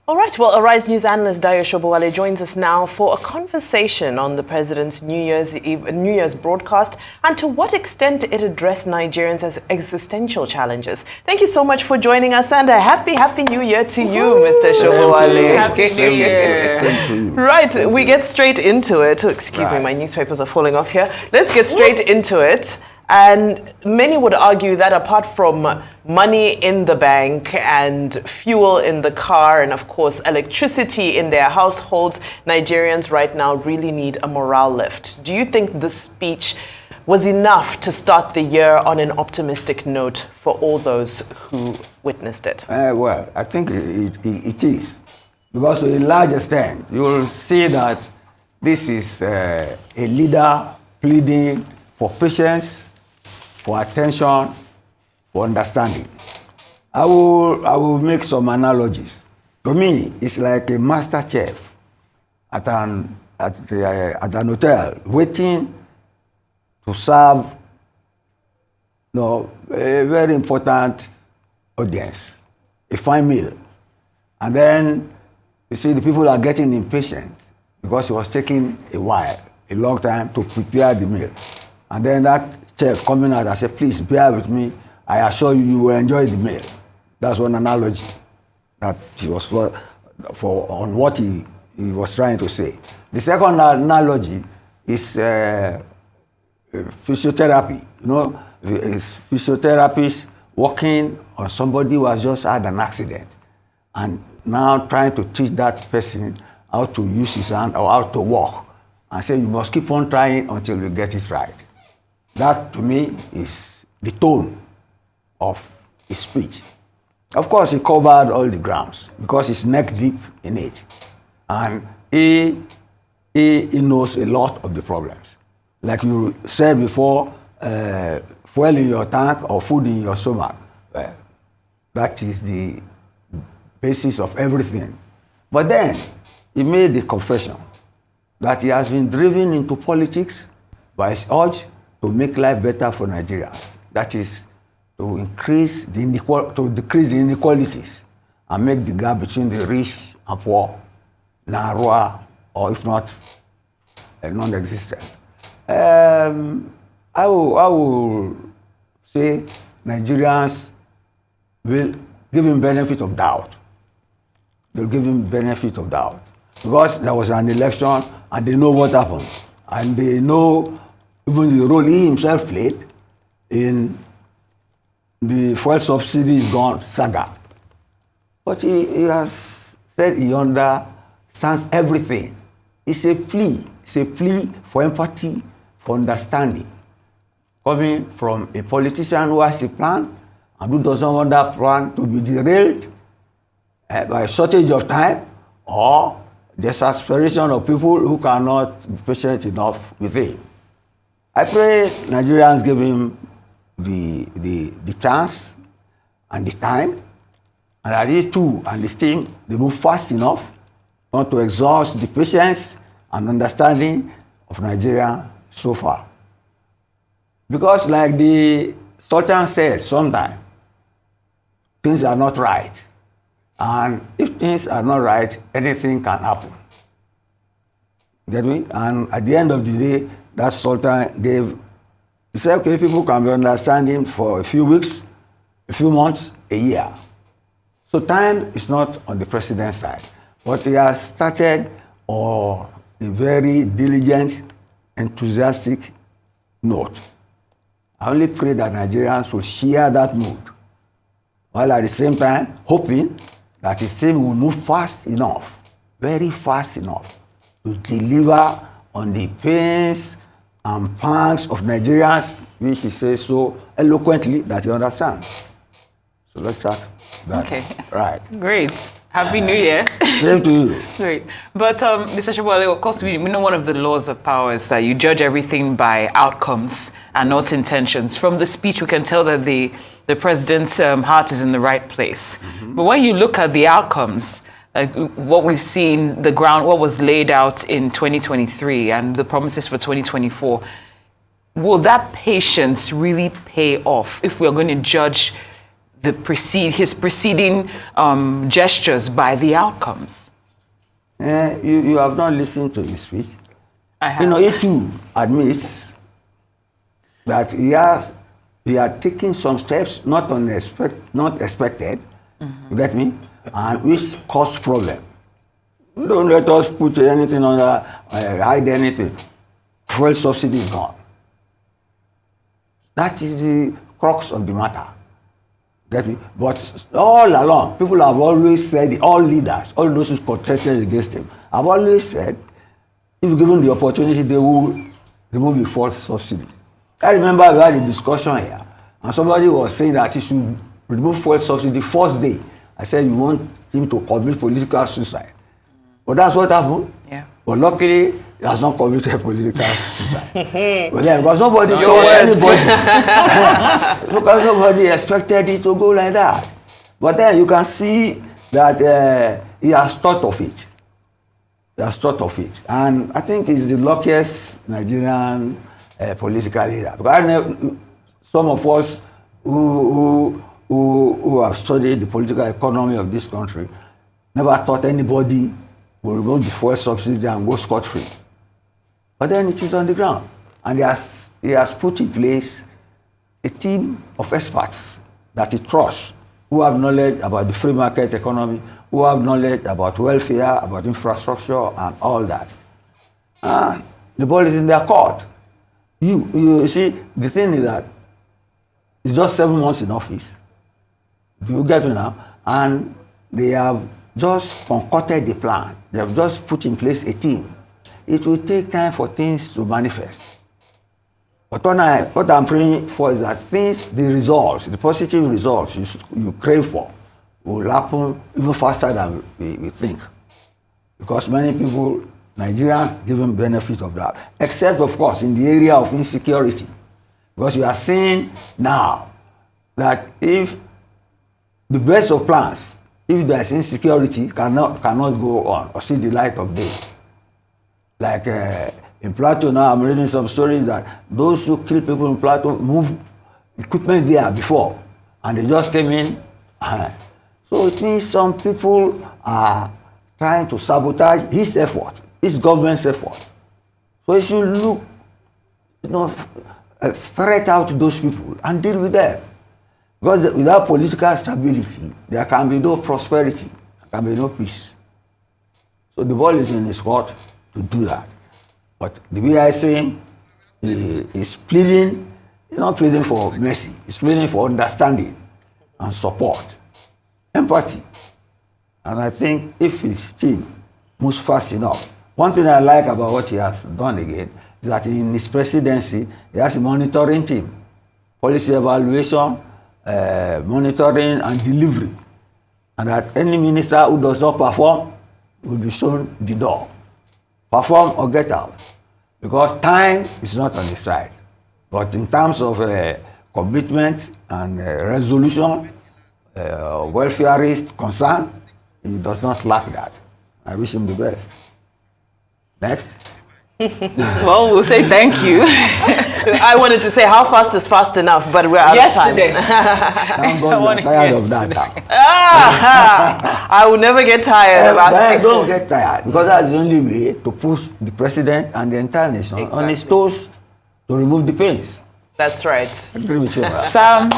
All right, well, Arise News analyst Dayo joins us now for a conversation on the president's New Year's broadcast and to what extent it addressed Nigerians as existential challenges. Thank you so much for joining us, and a happy New Year to you, Mr. Sobowale. Happy New Year. Right, we get straight into it. Oh, excuse me, my newspapers are falling off here. Let's get straight into it. And many would argue that apart from money in the bank and fuel in the car and, of course, electricity in their households, Nigerians right now really need a morale lift. Do you think this speech was enough to start the year on an optimistic note for all those who witnessed it? Well, I think it is. Because to a large extent, you will see that this is a leader pleading for patience, for attention, for understanding. I will make some analogies. To me, it's like a master chef at an hotel waiting to serve a very important audience, a fine meal. And then you see the people are getting impatient because it was taking a while, a long time to prepare the meal. And then that chef coming out and said, please bear with me. I assure you, you will enjoy the meal. That's one analogy that he was for on what he was trying to say. The second analogy is physiotherapy. You know, it's physiotherapist working on somebody who has just had an accident and now trying to teach that person how to use his hand or how to walk and say, you must keep on trying until you get it right. That, to me, is the tone of his speech. Of course, he covered all the grounds because he's neck deep in it. And he knows a lot of the problems. Like you said before, fuel in your tank or food in your stomach. Well, that is the basis of everything. But then, he made the confession that he has been driven into politics by his urge to make life better for Nigerians. That is, to decrease the inequalities and make the gap between the rich and poor narrower, or if not, non-existent. I will say Nigerians will give him benefit of doubt. They'll give him benefit of doubt because there was an election and they know what happened, and they know even the role he himself played in the fuel subsidy is gone saga. But he has said he understands everything. It's a plea for empathy, for understanding, coming from a politician who has a plan and who doesn't want that plan to be derailed by a shortage of time or desperation of people who cannot be patient enough with him. I pray Nigerians give him the chance and the time, and that he too and his team, they move fast enough not to exhaust the patience and understanding of Nigeria so far. Because like the Sultan said sometime, things are not right. And if things are not right, anything can happen. Get me? And at the end of the day, that Sultan he said, okay, people can be understanding for a few weeks, a few months, a year. So time is not on the president's side. But he has started on a very diligent, enthusiastic note. I only pray that Nigerians will share that mood, while at the same time hoping that his team will move fast enough, very fast enough, to deliver on the pains and pangs of Nigerians, which he says so eloquently that he understands. So let's start that. Okay. Right. Great. Happy New Year. Same to you. Great. But Mr. Sobowale, of course, we know one of the laws of power is that you judge everything by outcomes and not intentions. From the speech, we can tell that the president's heart is in the right place. Mm-hmm. But when you look at the outcomes, like what we've seen, the ground, what was laid out in 2023 and the promises for 2024, will that patience really pay off if we're going to judge his preceding gestures by the outcomes? You have not listened to his speech. I have. You know, he too admits that he had taken some steps not expected, you get me, and which caused problem. Don't let us put anything on hide anything. Fuel subsidy is gone. That is the crux of the matter. Get me? But all along, people have always said, all leaders, all those who contested against him, have always said, if given the opportunity, they will remove the fuel subsidy. I remember we had a discussion here, and somebody was saying that he should remove fuel subsidy the first day. I said, you want him to commit political suicide. But that's what happened. Yeah. But luckily, he has not committed political suicide. But then, because nobody told anybody, because nobody expected it to go like that. But then you can see that he has thought of it. He has thought of it. And I think he's the luckiest Nigerian political leader. Because some of us who have studied the political economy of this country never thought anybody will remove the fuel subsidy and go scot-free. But then it is on the ground. And he has put in place a team of experts that he trusts, who have knowledge about the free market economy, who have knowledge about welfare, about infrastructure, and all that. And the ball is in their court. You see, the thing is that it's just 7 months in office. Do you get me now? And they have just concocted the plan. They have just put in place a team. It will take time for things to manifest. But what I'm praying for is that the results, the positive results you crave for will happen even faster than we think. Because many people, Nigerians, give them benefit of that. Except, of course, in the area of insecurity. Because you are seeing now that if the best of plans, if there is insecurity, cannot go on or see the light of day. Like in Plateau now, I'm reading some stories that those who kill people in Plateau moved equipment there before, and they just came in. So it means some people are trying to sabotage his effort, his government's effort. So you should look, ferret out those people and deal with them. Because without political stability, there can be no prosperity, there can be no peace. So the ball is in his court to do that. But the way I see him, he is pleading, he's not pleading for mercy, he's pleading for understanding and support, empathy. And I think if his team moves fast enough, one thing I like about what he has done again is that in his presidency, he has a monitoring team, policy evaluation, monitoring and delivery, and that any minister who does not perform will be shown the door. Perform or get out, because time is not on his side. But in terms of commitment and resolution, welfareist concern, he does not lack that. I wish him the best. Next. Well, we'll say thank you. I wanted to say how fast is fast enough, but we're out of time. Thank God, I'm tired of that now. I will never get tired of asking. Don't get tired, because that's the only way to push the president and the entire nation on his toes to remove the pains. That's right. I agree with you. Sam,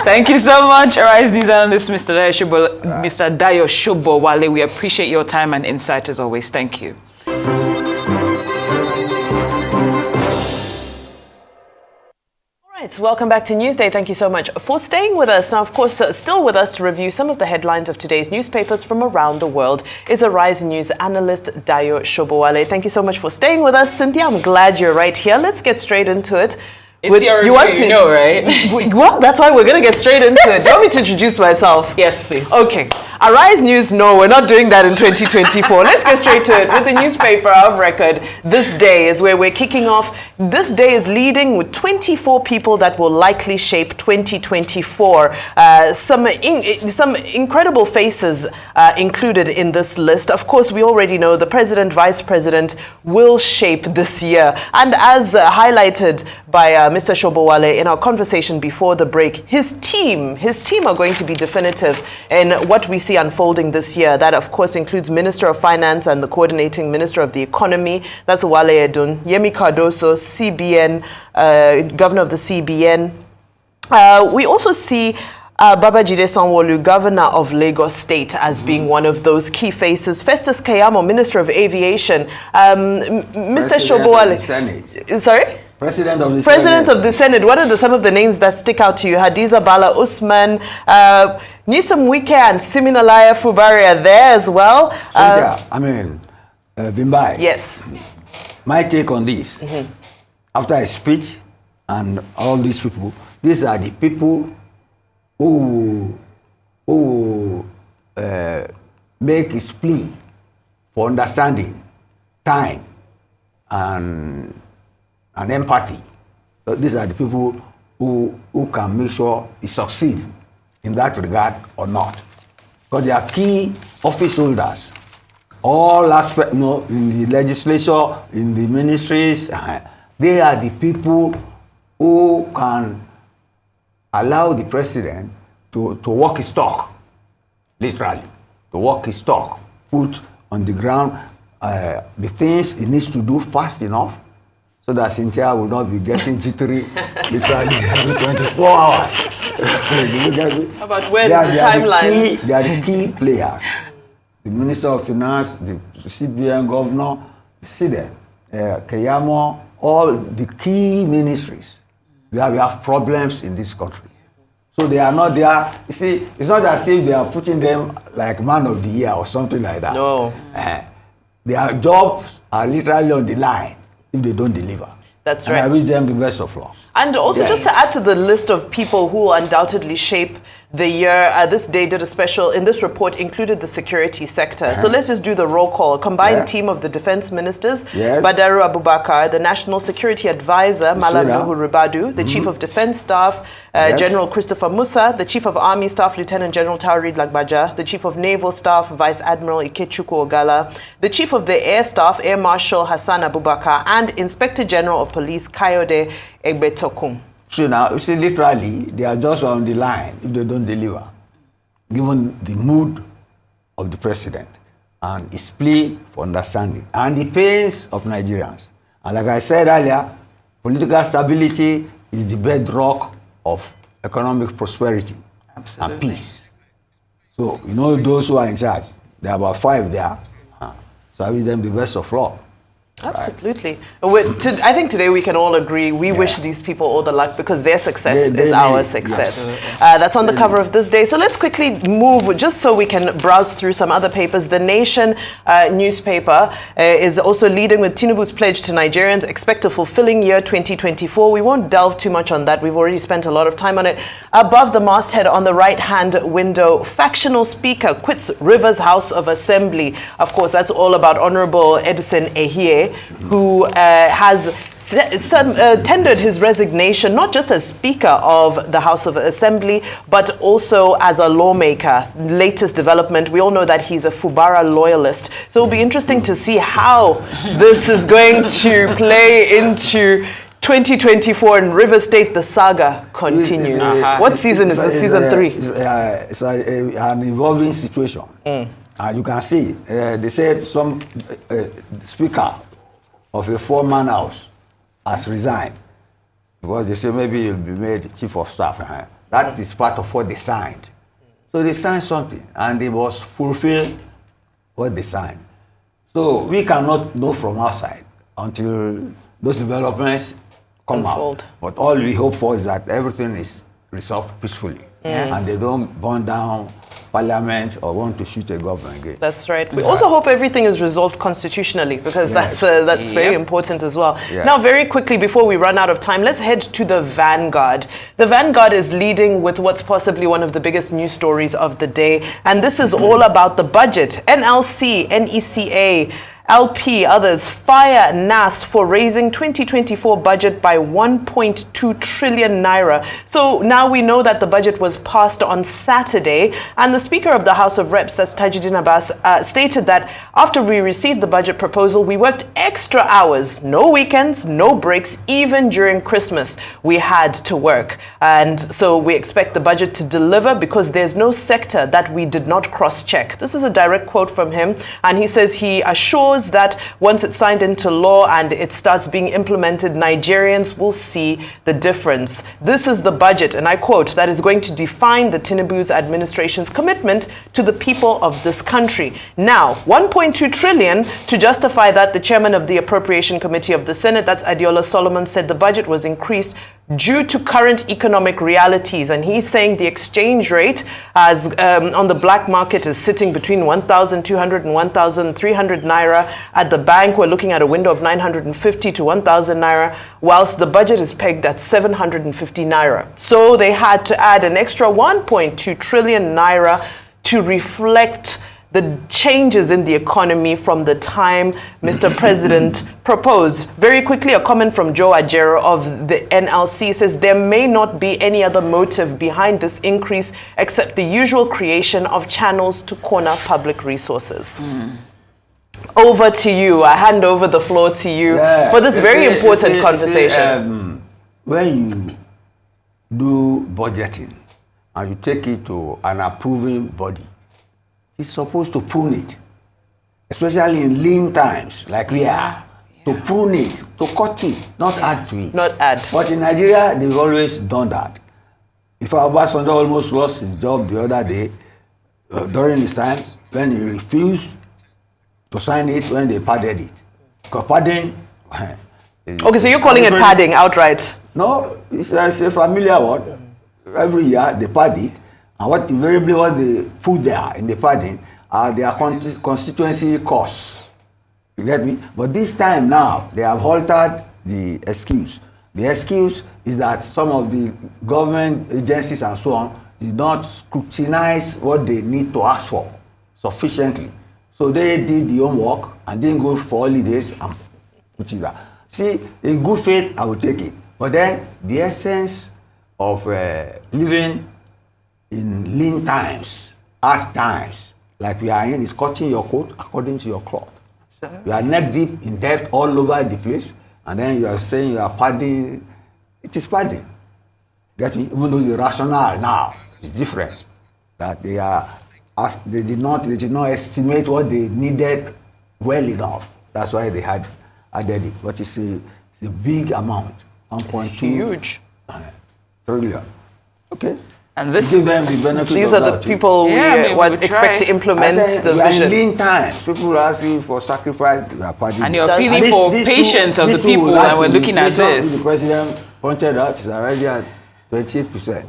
thank you so much. Arise News Analyst, Mr. Dayo Sobowale. We appreciate your time and insight as always. Thank you. Welcome back to Newsday. Thank you so much for staying with us. Now, of course, still with us to review some of the headlines of today's newspapers from around the world is Arise News analyst Dayo Sobowale. Thank you so much for staying with us. Cynthia, I'm glad you're right here. Let's get straight into it. It's your review, you know, right? Well, that's why we're going to get straight into it. Do you want me to introduce myself? Yes, please. Okay. Arise News, no, we're not doing that in 2024. Let's get straight to it with the newspaper of record. This day is where we're kicking off this day is leading with 24 people that will likely shape 2024. Some incredible faces included in this list. Of course, we already know the president, vice president will shape this year. And as highlighted by Mr. Sobowale in our conversation before the break, his team are going to be definitive in what we see unfolding this year. That, of course, includes Minister of Finance and the coordinating Minister of the Economy. That's Wale Edun, Yemi Cardoso, CBN, Governor of the CBN. We also see Babajide Sanwo-Olu, Governor of Lagos State, as being one of those key faces. Festus Keyamo, Minister of Aviation. Mr. Sobowale. Sorry? President of the President of the Senate. What are some of the names that stick out to you? Hadiza Bala Usman, Nyesom Wike and Siminalaya Fubari are there as well. Vimbai. Yes. My take on this, after a speech and all these people, these are the people who make his plea for understanding, time, and empathy. So these are the people who can make sure he succeeds in that regard or not. Because they are key office holders. All aspects, in the legislature, in the ministries, they are the people who can allow the president to walk his talk, literally, to walk his talk, put on the ground the things he needs to do fast enough so that Cynthia will not be getting jittery literally every 24 hours. How about when timelines? They are the key players. The Minister of Finance, the CBN Governor, see them, Keyamo, all the key ministries. We have problems in this country. So they are not there. You see, it's not as if they are putting them like man of the year or something like that. No. Their jobs are literally on the line if they don't deliver. That's and right. I wish them the best of luck. And also, just to add to the list of people who undoubtedly shape the year, this day did a special, in this report, included the security sector. So let's just do the roll call. Combined team of the defense ministers, Badaru Abubakar, the national security advisor, Malam Nuhu Ribadu, the chief of defense staff, General Christopher Musa, the chief of army staff, Lieutenant General Taurid Lagbaja, the chief of naval staff, Vice Admiral Ikechukwu Ogala, the chief of the air staff, Air Marshal Hassan Abubakar, and Inspector General of Police Kayode Egbetokum. So now, you see, literally, they are just on the line if they don't deliver, given the mood of the president and his plea for understanding and the pains of Nigerians. And like I said earlier, political stability is the bedrock of economic prosperity and peace. So, those who are in charge, there are about 5 there. So I wish them the best of luck. Absolutely. I think today we can all agree we wish these people all the luck because their success is our success. That's on the cover of this day. So let's quickly move, just so we can browse through some other papers. The Nation newspaper is also leading with Tinubu's pledge to Nigerians, expect a fulfilling year 2024. We won't delve too much on that. We've already spent a lot of time on it. Above the masthead on the right-hand window, factional speaker quits Rivers House of Assembly. Of course, that's all about Honorable Edison Ehie, who has tendered his resignation, not just as Speaker of the House of Assembly, but also as a lawmaker. Latest development, we all know that he's a Fubara loyalist. So it'll be interesting to see how this is going to play into 2024 in River State. The saga continues. What season is this? Season 3? It's an evolving situation. You can see, they said some speaker of a 4-man house has resigned because they say maybe he'll be made chief of staff. That is part of what they signed. So they signed something and they must fulfill what they signed. So we cannot know from outside until those developments come out. But all we hope for is that everything is resolved peacefully and they don't burn down Parliament or want to shoot a government again. That's right. We also hope everything is resolved constitutionally because that's very important as well. Now, very quickly before we run out of time, let's head to the Vanguard. The Vanguard is leading with what's possibly one of the biggest news stories of the day, and this is all about the budget. NLC, NECA, LP, others fire NAS for raising 2024 budget by 1.2 trillion naira. So now we know that the budget was passed on Saturday, and the Speaker of the House of Reps, that's Tajuddin Abbas, stated that after we received the budget proposal, we worked extra hours, no weekends, no breaks, even during Christmas. We had to work. And so we expect the budget to deliver because there's no sector that we did not cross-check. This is a direct quote from him, and he says he assures that once it's signed into law and it starts being implemented, Nigerians will see the difference. This is the budget, and I quote, that is going to define the Tinubu's administration's commitment to the people of this country. Now, 1.2 trillion, to justify that, the chairman of the Appropriation Committee of the Senate, that's Adiola Solomon, said the budget was increased due to current economic realities, and he's saying the exchange rate as on the black market is sitting between 1,200 and 1,300 naira. At the bank, we're looking at a window of 950 to 1,000 naira, whilst the budget is pegged at 750 naira. So they had to add an extra 1.2 trillion naira to reflect the changes in the economy from the time Mr. President proposed. Very quickly, a comment from Joe Ajero of the NLC says there may not be any other motive behind this increase except the usual creation of channels to corner public resources. Over to you. I hand over the floor to you for this very important conversation. When you do budgeting and you take it to an approving body, it's supposed to prune it, especially in lean times like we are. To prune it, to cut it, not add to it. Not add. But in Nigeria, they've always done that. If Obasanjo almost lost his job the other day, during his time, when he refused to sign it when they padded it. Because padding... Okay, so you're calling it padding outright? No, it's a familiar word. Every year, they pad it. And invariably what they put there in the padding are their constituency costs. You get me? But this time now, they have altered the excuse. The excuse is that some of the government agencies and so on did not scrutinize what they need to ask for sufficiently. So they did the homework and didn't go for holidays and put it there. See, in good faith, I will take it. But then the essence of living in lean times, hard times, like we are in, is cutting your coat according to your cloth. Sure. You are neck deep in debt all over the place, and then you are saying you are padding. It is padding. Get me? Even though the rationale now is different, that they did not estimate what they needed well enough. That's why they had added it. But it's a big amount, 1.2 huge trillion. Okay. And this give them the benefit. These are the people we expect to implement the vision. In lean times, people are asking for sacrifice. And you're appealing for patience of the people, and we're looking at this. The president pointed out is already at 28%.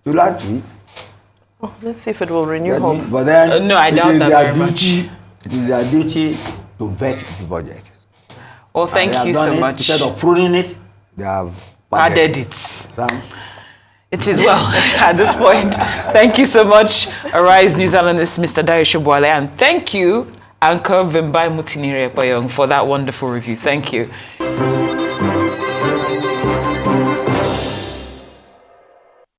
You like to it? Oh, let's see if it will renew hope. But then, no, I doubt that very much. It is their duty to vet the budget. Well, thank you so much. Instead of pruning it, they have added it. It is well at this point. Thank you so much, Arise News analyst Mr. Dayo Sobowale, and thank you, Anchor Vimbai Mutinire Payong, for that wonderful review. Thank you.